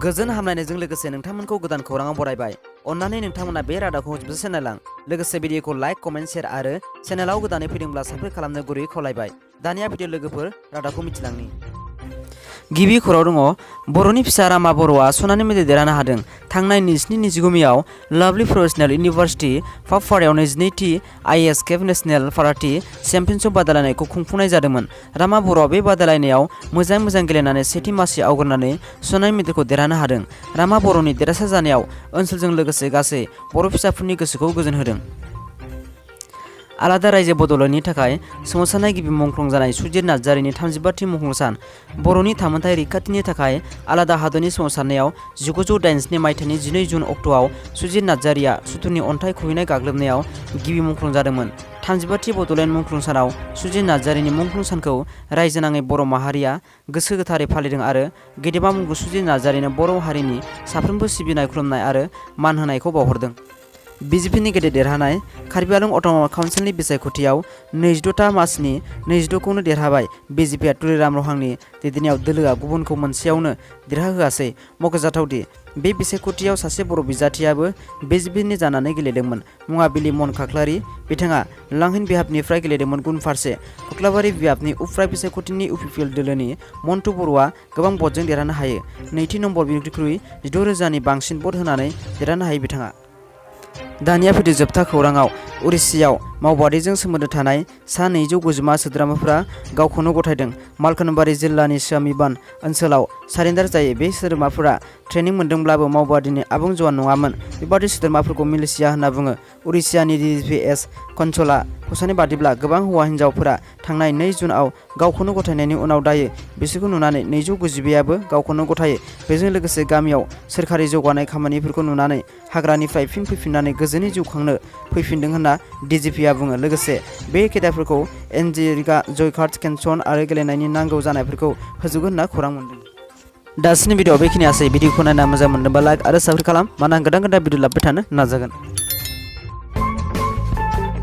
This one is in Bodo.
गोजोन हामलायनायजों लोगोसे नोंथांमोनखौ गोदान खौराङाव बरायबाय। अन्नानै नोंथांमोना बे रादाबखौ जोबजासे नायलां। लोगोसे भिडिअखौ लाइक, कमेन्ट, शेयार आरो चेनेलाव गोदानै फैदोंब्ला साबस्क्राइब खालामनो गुरैयै खावलायबाय। दानिया भिडिअ लोगोफोर रादाबखौ मिथिलांनि। गिबि खौरां दङ। बर'नि फिसा रामा बर'आ सनानि मेडेल देरहानो हादों। थांनाय 27-25 मेआव लाभलि प्रफेसनेल इउनिभार्सिटि पाफपारायाव 22थि आइएस केप नेशनेल पाराटि चेम्पियनशिप बादायलायनायखौ खुंफुंनाय जादोंमोन। रामा बर'आ बे बादायलायनायाव मोजां गेलेनानै सेथि मासि आवग्रिनानै सनानि मेडेलखौ देरहानो हादों। रामा बर'नि देरहासार जानायाव ओनसोलजों लोगोसे गासै बर' फिसाफोरनि गोसोखौ गोजोन होदों। आलादा रायजो बड'लेण्डनि थाखाय सोमावसारनाय गिबि मुंख्लं जानाय सुजित नार्जारिनि 35थि मुंख्लं सान। बर'नि थामोनथाय रैखाथिनि थाखाय आलादा हादरनि सोमावसारनायाव 1987 मायथाइनि 12 जुन अक्ट'आव सुजित नार्जारिया सुथुरनि अन्थाइ खुबैनाय गाग्लोबनायाव गिबि मुंख्लं जादोंमोन। 35थि बड'लेण्ड मुंख्लं सानाव सुजित नार्जारिनि मुंख्लं सानखौ रायजोनाङै बर' माहारिया गोसो गोथारै फालिदों आरो गेदेमा मुंख्लं सुजित नार्जारिनो बर' हारिनि साफ्रोमबो सिबिनाय, खुलुमनाय आरो मान होनायखौ बावहरदों। बिजेपिनि गेदेर देरहानाय। कार्बि आंलं अट'न'मास काउन्सिलनि बिसायख'थियाव 26था मार्चनि 26खौनो देरहाबाय। बिजेपिआ तुलिराम लहांनि दैदेननायाव दोलोआ गुबुनखौ मोनसेयावनो देरहाहोआसै। मख'जाथावदि बे बिसायख'थियाव सासे बर' बिजाथियाबो बिजेपिनि जानानै गेलेदोंमोन। मुङा बिलिमन खाख्लारि। बिथाङा लांहिन बिहाबनिफ्राय गेलेदोंमोन। गुबुन फारसे कख्लाबारि बिहाबनि उफ्राय बिसायख'थिनि इउपिपिएल दोलोनि मन्टु बर'आ गोबां भटजों देरहानो हायो। नैथि नम्बर बिनिख्रुइ 6,000नि बांसिन भट होनानै देरहानो हायो बिथाङा। दानिया फैदो जोबथा खौराङाव। उरिष्यायाव मावबादिजों सोमोन्दो थानाय सा 290 सोद्रोमाफोरा गावखौनो गथायदों। मालकानबारि जिल्लानि स्वामिबान ओनसोलाव सारेन्डार जायो। बे सोद्रोमाफोरा ट्रेनिं मोनदोंब्लाबो मावबादिनि आबुं जवान नङामोन। बेबादि सोद्रोमाफोरखौ मिलिशिया होनना बुङो। उरिष्यानि डिजिपिएस कनसला खसानि बादिब्ला गोबां हौवा हिन्जावफोरा थांनाय 2 जुनआव गावखौनो गथायनायनि उनाव दायो बिसोरखौ नुनानै 292आबो गावखौनो गथायो। बेजों लोगोसे गामियाव सोरखारि जौगानाय खामानिफोरखौ नुनानै हाग्रानिफ्राय फिन फैफिननानै गोजोनै जिउ खांनो फैफिनदों होनना डिजिपिआ बुङो। लोगोसे बे केडेटफोरखौ एनजिगा, जय कार्ड, केन्सन आरो गेलेनायनि नांगौ जानायफोरखौ होजोबगोन होनना खौरां मोन्दों। दासिमनि भिडिअ बेखिनियासै। भिडिअखौ नायना मोजां मोनदोंबा लाइक आरो साबस्क्राइब खालाम। मानोना आं गोदान भिडिअ लाबोबाय थानो नाजागोन।